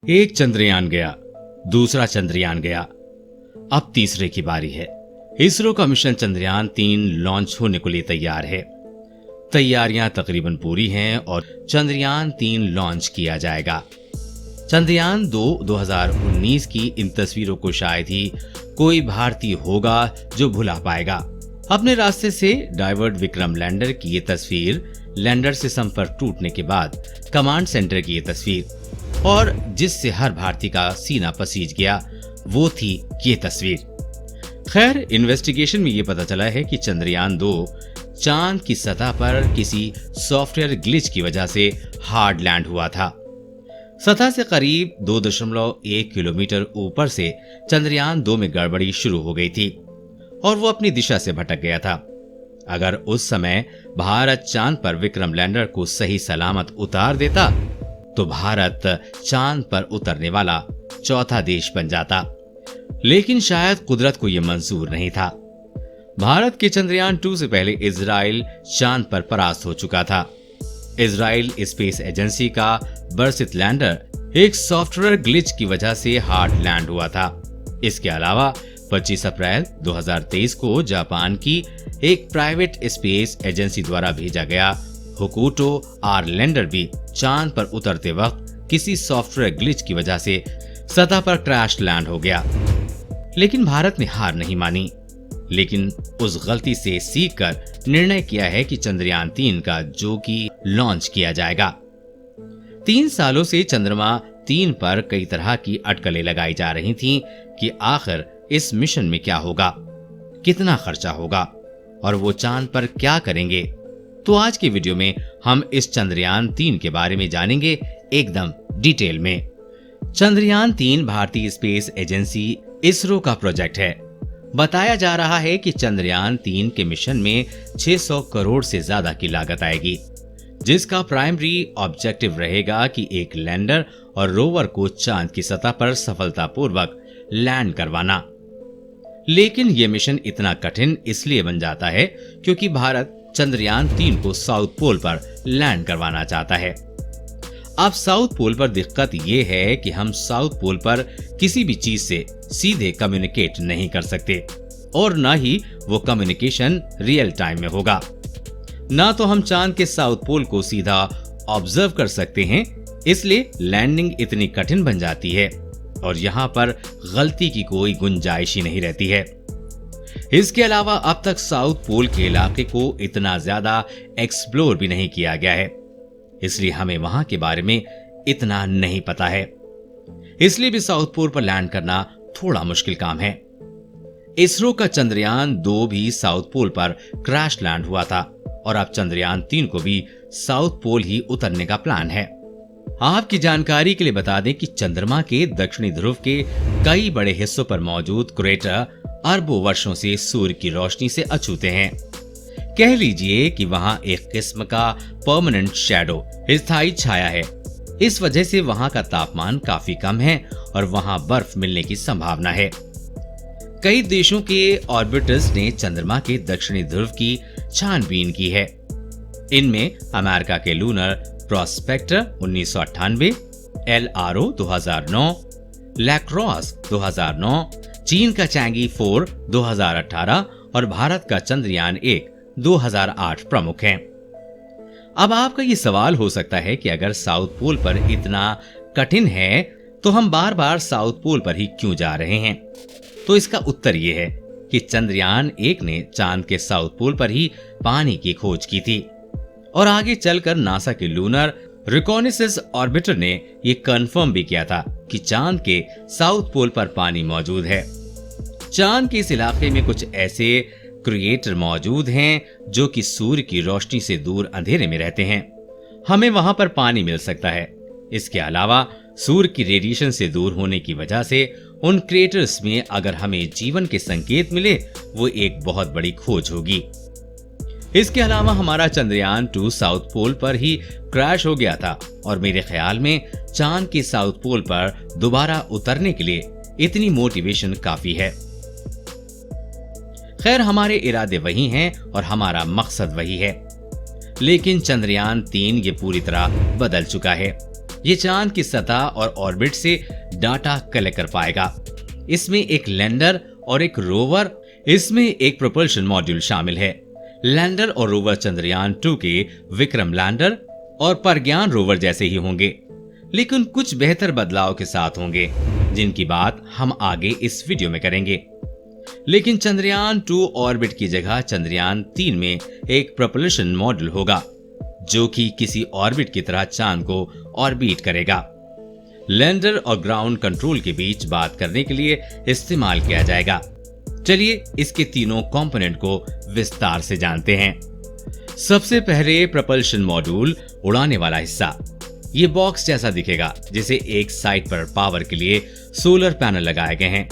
एक चंद्रयान गया, दूसरा चंद्रयान गया, अब तीसरे की बारी है। इसरो का मिशन चंद्रयान 3 लॉन्च होने को लिए तैयार है। तैयारियां तकरीबन पूरी हैं और चंद्रयान 3 लॉन्च किया जाएगा। चंद्रयान 2 2019 की इन तस्वीरों को शायद ही कोई भारतीय होगा जो भुला पाएगा। अपने रास्ते से डाइवर्ट विक्रम लैंडर की ये तस्वीर, लैंडर से संपर्क टूटने के बाद कमांड सेंटर की ये तस्वीर, और जिससे हर भारतीय का सीना पसीज गया वो थी ये तस्वीर। खैर, इन्वेस्टिगेशन में ये पता चला है कि चंद्रयान 2 चांद की सतह पर किसी सॉफ्टवेयर ग्लिच की वजह से हार्ड लैंड हुआ था। सतह से करीब 2.1 किलोमीटर ऊपर से चंद्रयान 2 में गड़बड़ी शुरू हो गई थी और वो अपनी दिशा से भटक गया था। अगर उस समय भारत चांद पर विक्रम लैंडर को सही सलामत उतार देता तो भारत चांद पर उतरने वाला चौथा देश बन जाता, लेकिन शायद कुदरत को यह मंजूर नहीं था। भारत के चंद्रयान 2 से पहले इजराइल चांद पर परास्त हो चुका था। इजराइल स्पेस एजेंसी का बर्सित लैंडर एक सॉफ्टवेयर ग्लिच की वजह से हार्ड लैंड हुआ था। इसके अलावा 25 अप्रैल 2023 को जापान की एक प्राइवेट स्पेस एजेंसी द्वारा भेजा गया होकुटो आर लैंडर भी चांद पर उतरते वक्त किसी सॉफ्टवेयर ग्लिच की वजह से सतह पर क्रैश लैंड हो गया। लेकिन भारत ने हार नहीं मानी, लेकिन उस गलती से सीखकर निर्णय किया है कि चंद्रयान 3 का जो कि लॉन्च किया जाएगा। 3 सालों से चंद्रमा 3 पर कई तरह की अटकलें लगाई जा रही थीं कि आखिर इस मिशन में क्या होगा, कितना खर्चा होगा और वो चांद पर क्या करेंगे। तो आज की वीडियो में हम इस चंद्रयान 3 के बारे में जानेंगे एकदम डिटेल में। चंद्रयान 3 भारतीय स्पेस एजेंसी इसरो का प्रोजेक्ट है। बताया जा रहा है कि चंद्रयान 3 के मिशन में 600 करोड़ से ज्यादा की लागत आएगी, जिसका प्राइमरी ऑब्जेक्टिव रहेगा कि एक लैंडर और रोवर को चांद की सतह पर सफलतापूर्वक लैंड करवाना। लेकिन यह मिशन इतना कठिन इसलिए बन जाता है क्योंकि भारत चंद्रयान 3 को साउथ पोल पर लैंड करवाना चाहता है। अब साउथ पोल पर दिक्कत यह है कि हम साउथ पोल पर किसी भी चीज से सीधे कम्युनिकेट नहीं कर सकते और न ही वो कम्युनिकेशन रियल टाइम में होगा। ना तो हम चांद के साउथ पोल को सीधा ऑब्जर्व कर सकते हैं, इसलिए लैंडिंग इतनी कठिन बन जाती है और यहाँ पर गलती की कोई गुंजाइश ही नहीं रहती है। इसके अलावा अब तक साउथ पोल के इलाके को इतना ज्यादा एक्सप्लोर भी नहीं किया गया है, इसलिए हमें वहां के बारे में इतना नहीं पता है। इसलिए भी साउथ पोल पर लैंड करना थोड़ा मुश्किल काम है। इसरो का चंद्रयान 2 भी साउथ पोल पर क्रैश लैंड हुआ था और अब चंद्रयान 3 को भी साउथ पोल ही उतरने का प्लान है। आपकी जानकारी के लिए बता दें कि चंद्रमा के दक्षिणी ध्रुव के कई बड़े हिस्सों पर मौजूद क्रेटर अरबों वर्षों से सूर्य की रोशनी से अछूते हैं। कह लीजिए कि वहां एक किस्म का परमानेंट शैडो, स्थायी छाया है। इस वजह से वहां का तापमान काफी कम है और वहां बर्फ मिलने की संभावना है। कई देशों के ऑर्बिटर्स ने चंद्रमा के दक्षिणी ध्रुव की छानबीन की है। इनमें अमेरिका के लूनर प्रोस्पेक्टर 1998, LRO 2009, लैक्रोस 2009, चीन का चैंगी 4 2018 और भारत का चंद्रयान 1 2008 प्रमुख हैं। अब आपका ये सवाल हो सकता है कि अगर साउथ पोल पर इतना कठिन है तो हम बार बार साउथ पोल पर ही क्यों जा रहे हैं। तो इसका उत्तर ये है कि चंद्रयान 1 ने चांद के साउथ पोल पर ही पानी की खोज की थी और आगे चलकर नासा के लूनर रिकॉनेसेंस ऑर्बिटर ने ये कंफर्म भी किया था कि चांद के साउथ पोल पर पानी मौजूद है। चांद के इस इलाके में कुछ ऐसे क्रिएटर मौजूद हैं जो कि सूर्य की रोशनी से दूर अंधेरे में रहते हैं। हमें वहां पर पानी मिल सकता है। इसके अलावा सूर्य की रेडिएशन से दूर होने की वजह से उन क्रिएटर्स में अगर हमें जीवन के संकेत मिले वो एक बहुत बड़ी खोज होगी। इसके अलावा हमारा चंद्रयान 2 साउथ पोल पर ही क्रैश हो गया था और मेरे ख्याल में चांद के साउथ पोल पर दोबारा उतरने के लिए इतनी मोटिवेशन काफी है। खैर, हमारे इरादे वही हैं और हमारा मकसद वही है, लेकिन चंद्रयान 3 ये पूरी तरह बदल चुका है। ये चांद की सतह और ऑर्बिट से डाटा कलेक्ट कर पाएगा। इसमें एक लैंडर और एक रोवर, इसमें एक प्रोपल्शन मॉड्यूल शामिल है। लैंडर और रोवर चंद्रयान 2 के विक्रम लैंडर और प्रज्ञान रोवर जैसे ही होंगे, लेकिन कुछ बेहतर बदलाव के साथ होंगे, जिनकी बात हम आगे इस वीडियो में करेंगे। लेकिन चंद्रयान 2 ऑर्बिट की जगह चंद्रयान 3 में एक प्रोपल्शन मॉड्यूल होगा, जो कि किसी ऑर्बिट की तरह चांद को ऑर्बिट करेगा। लैंडर और ग्राउंड कंट्रोल के बीच बात करने के लिए इस्तेमाल किया जाएगा। चलिए इसके तीनों कंपोनेंट को विस्तार से जानते हैं। सबसे पहले प्रोपल्शन मॉड्यूल, उड़ाने वाला हिस्सा। ये बॉक्स जैसा दिखेगा, जिसे एक साइड पर पावर के लिए सोलर पैनल लगाए गए हैं।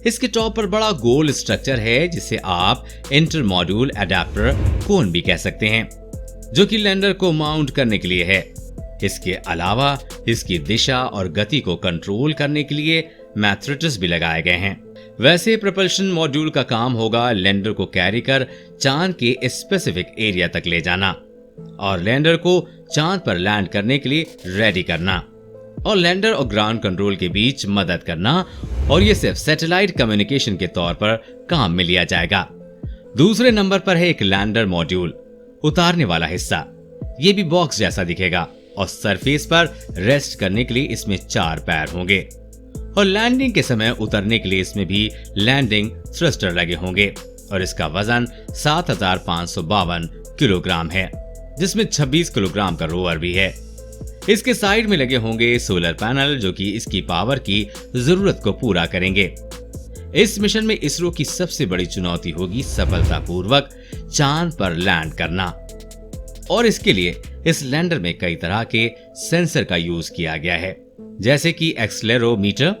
इसके टॉप पर बड़ा गोल स्ट्रक्चर है, जिसे आप इंटर मॉड्यूल एडाप्टर कोन भी कह सकते हैं, जो कि लैंडर को माउंट करने के लिए है। इसके अलावा इसकी दिशा और गति को कंट्रोल करने के लिए मैथरेटस भी लगाए गए हैं। वैसे प्रोपल्शन मॉड्यूल का काम होगा लैंडर को कैरी कर चांद के स्पेसिफिक एरिया तक ले जाना और लैंडर को चांद पर लैंड करने के लिए रेडी करना और लैंडर और ग्राउंड कंट्रोल के बीच मदद करना, और ये सिर्फ सैटेलाइट कम्युनिकेशन के तौर पर काम में लिया जाएगा। दूसरे नंबर पर है एक लैंडर मॉड्यूल, उतारने वाला हिस्सा। ये भी बॉक्स जैसा दिखेगा और सरफेस पर रेस्ट करने के लिए इसमें 4 पैर होंगे और लैंडिंग के समय उतरने के लिए इसमें भी लैंडिंग थ्रस्टर लगे होंगे और इसका वजन 7552 किलोग्राम है, जिसमें 26 किलोग्राम का रोवर भी है। इसके साइड में लगे होंगे सोलर पैनल, जो कि इसकी पावर की जरूरत को पूरा करेंगे। इस मिशन में इसरो की सबसे बड़ी चुनौती होगी सफलतापूर्वक चांद पर लैंड करना, और इसके लिए इस लैंडर में कई तरह के सेंसर का यूज किया गया है, जैसे कि accelerometer,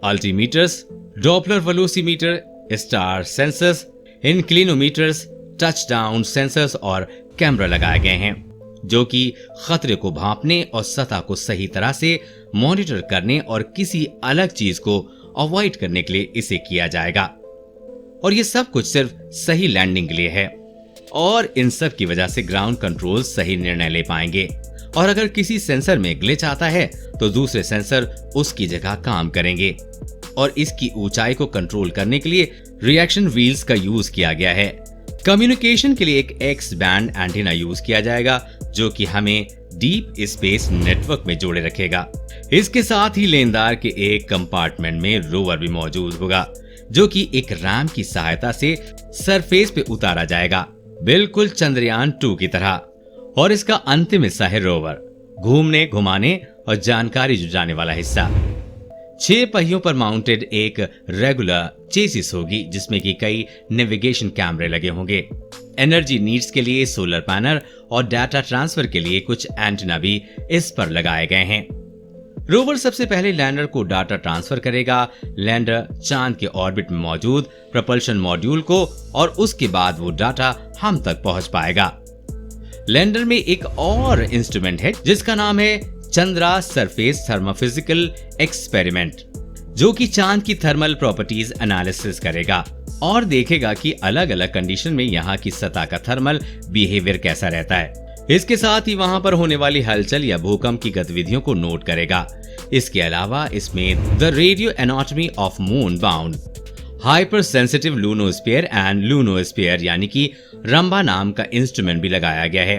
altimeters, Doppler velocimeter, star sensors, inclinometers, touchdown sensors और कैमरा लगाए गए हैं, जो कि खतरे को भांपने और सतह को सही तरह से मॉनिटर करने और किसी अलग चीज को अवॉइड करने के लिए इसे किया जाएगा। और ये सब कुछ सिर्फ सही लैंडिंग के लिए है, और इन सब की वजह से ग्राउंड कंट्रोल सही निर्णय ले पाएंगे, और अगर किसी सेंसर में ग्लिच आता है तो दूसरे सेंसर उसकी जगह काम करेंगे। और इसकी ऊंचाई को कंट्रोल करने के लिए रिएक्शन व्हील्स का यूज किया गया है। कम्युनिकेशन के लिए एक एक्स बैंड एंटीना यूज किया जाएगा, जो कि हमें डीप स्पेस नेटवर्क में जोड़े रखेगा। इसके साथ ही लेनदार के एक कंपार्टमेंट में रोवर भी मौजूद होगा, जो कि एक रैम की सहायता से सरफेस पे उतारा जाएगा, बिल्कुल चंद्रयान 2 की तरह। और इसका अंतिम हिस्सा है रोवर, घूमने घुमाने और जानकारी जुटाने वाला हिस्सा। 6 पहियों पर माउंटेड एक रेगुलर चेसिस होगी, जिसमें कि कई नेविगेशन कैमरे लगे होंगे। एनर्जी नीड्स के लिए सोलर पैनल और डाटा ट्रांसफर के लिए कुछ एंटीना भी इस पर लगाए गए हैं। रोवर सबसे पहले लैंडर को डाटा ट्रांसफर करेगा, लैंडर चांद के ऑर्बिट में मौजूद प्रोपल्शन मॉड्यूल को, और उसके बाद वो डाटा हम तक पहुंच पाएगा। लैंडर में एक और इंस्ट्रूमेंट है, जिसका नाम है चंद्रा सरफेस थर्मोफिजिकल एक्सपेरिमेंट, जो कि चांद की थर्मल प्रॉपर्टीज एनालिसिस करेगा और देखेगा कि अलग अलग कंडीशन में यहाँ की सतह का थर्मल बिहेवियर कैसा रहता है। इसके साथ ही वहां पर होने वाली हलचल या भूकंप की गतिविधियों को नोट करेगा। इसके अलावा इसमें the radio anatomy of moon bound hypersensitive ionosphere and ionosphere यानी कि रंबा नाम का इंस्ट्रूमेंट भी लगाया गया है।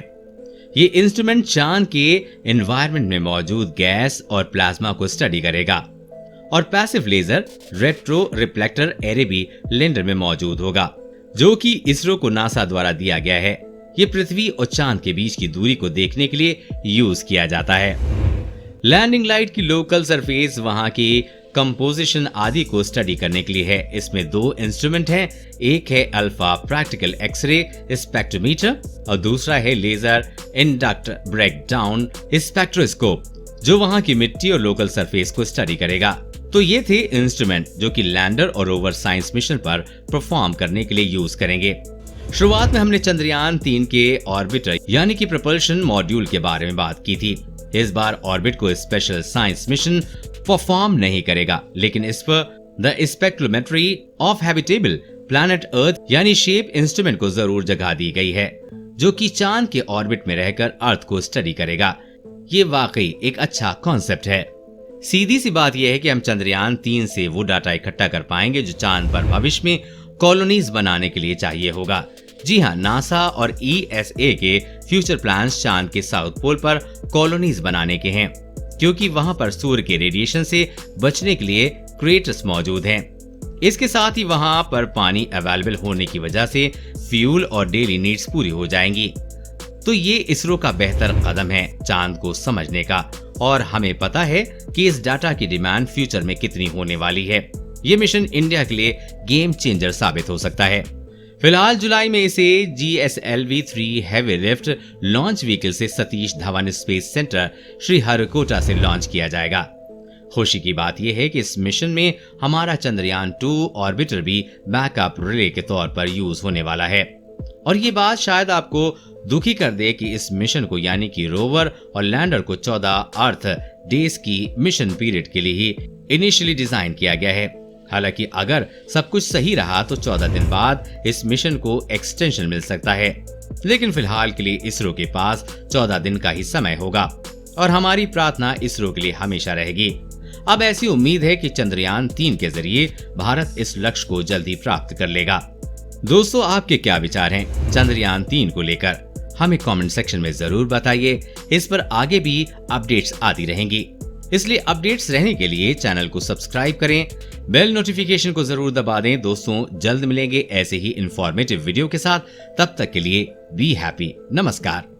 ये इंस्ट्रूमेंट चांद के एनवायरनमेंट में मौजूद गैस और प्लाज्मा को स्टडी करेगा, और passive laser retro reflector array भी लैंडर में मौजूद होगा, जो कि इसरो को नासा द्वारा दिया गया है। ये पृथ्वी और चांद के बीच की दूरी को देखने के लिए यूज किया जाता है। लैंडिंग लाइट की लोकल सरफेस, वहां की कंपोजिशन आदि को स्टडी करने के लिए है। इसमें 2 इंस्ट्रूमेंट हैं, एक है अल्फा प्रैक्टिकल एक्सरे स्पेक्ट्रोमीटर और दूसरा है लेजर इंडक्ट ब्रेकडाउन स्पेक्ट्रोस्कोप, जो वहां की मिट्टी और लोकल सरफेस को स्टडी करेगा। तो ये थे इंस्ट्रूमेंट जो कि लैंडर और रोवर साइंस मिशन पर परफॉर्म करने के लिए यूज करेंगे। शुरुआत में हमने चंद्रयान 3 के ऑर्बिटर यानी कि प्रोपल्शन मॉड्यूल के बारे में बात की थी। इस बार ऑर्बिट को स्पेशल साइंस मिशन परफॉर्म नहीं करेगा, लेकिन इस पर the spectrometry of habitable planet earth यानी शेप इंस्ट्रूमेंट को जरूर जगह दी गई है, जो कि चांद के ऑर्बिट में रहकर अर्थ को स्टडी करेगा। ये वाकई एक अच्छा कॉन्सेप्ट है। सीधी सी बात यह है कि हम चंद्रयान 3 से वो डाटा इकट्ठा कर पाएंगे जो चांद पर भविष्य में कॉलोनीज बनाने के लिए चाहिए होगा। जी हाँ, नासा और ESA के फ्यूचर प्लान्स चांद के साउथ पोल पर कॉलोनीज बनाने के हैं, क्योंकि वहां पर सूर्य के रेडिएशन से बचने के लिए क्रेटर्स मौजूद हैं। इसके साथ ही वहां पर पानी अवेलेबल होने की वजह से फ्यूल और डेली नीड्स पूरी हो जाएंगी। तो ये इसरो का बेहतर कदम है चांद को समझने का, और हमें पता है कि इस डाटा की डिमांड फ्यूचर में कितनी होने वाली है। ये मिशन इंडिया के लिए गेम चेंजर साबित हो सकता है। फिलहाल जुलाई में इसे GSLV-3 heavy lift launch vehicle से सतीश धवन स्पेस सेंटर श्रीहरिकोटा से लॉन्च किया जाएगा। खुशी की बात यह है कि इस मिशन में हमारा चंद्रयान 2 ऑर्बिटर भी बैकअप रिले के तौर पर यूज होने वाला है। और ये बात शायद आपको दुखी कर दे कि इस मिशन को यानी कि रोवर और लैंडर को 14 अर्थ डेज की मिशन पीरियड के लिए ही इनिशियली डिजाइन किया गया है। हालांकि अगर सब कुछ सही रहा तो 14 दिन बाद इस मिशन को एक्सटेंशन मिल सकता है, लेकिन फिलहाल के लिए इसरो के पास 14 दिन का ही समय होगा और हमारी प्रार्थना इसरो के लिए हमेशा रहेगी। अब ऐसी उम्मीद है कि चंद्रयान 3 के जरिए भारत इस लक्ष्य को जल्दी प्राप्त कर लेगा। दोस्तों, आपके क्या विचार हैं चंद्रयान 3 को लेकर? हमें कमेंट सेक्शन में जरूर बताइए। इस पर आगे भी अपडेट्स आती रहेंगी, इसलिए अपडेट्स रहने के लिए चैनल को सब्सक्राइब करें, बेल नोटिफिकेशन को जरूर दबा दें। दोस्तों, जल्द मिलेंगे ऐसे ही इंफॉर्मेटिव वीडियो के साथ। तब तक के लिए बी हैप्पी। नमस्कार।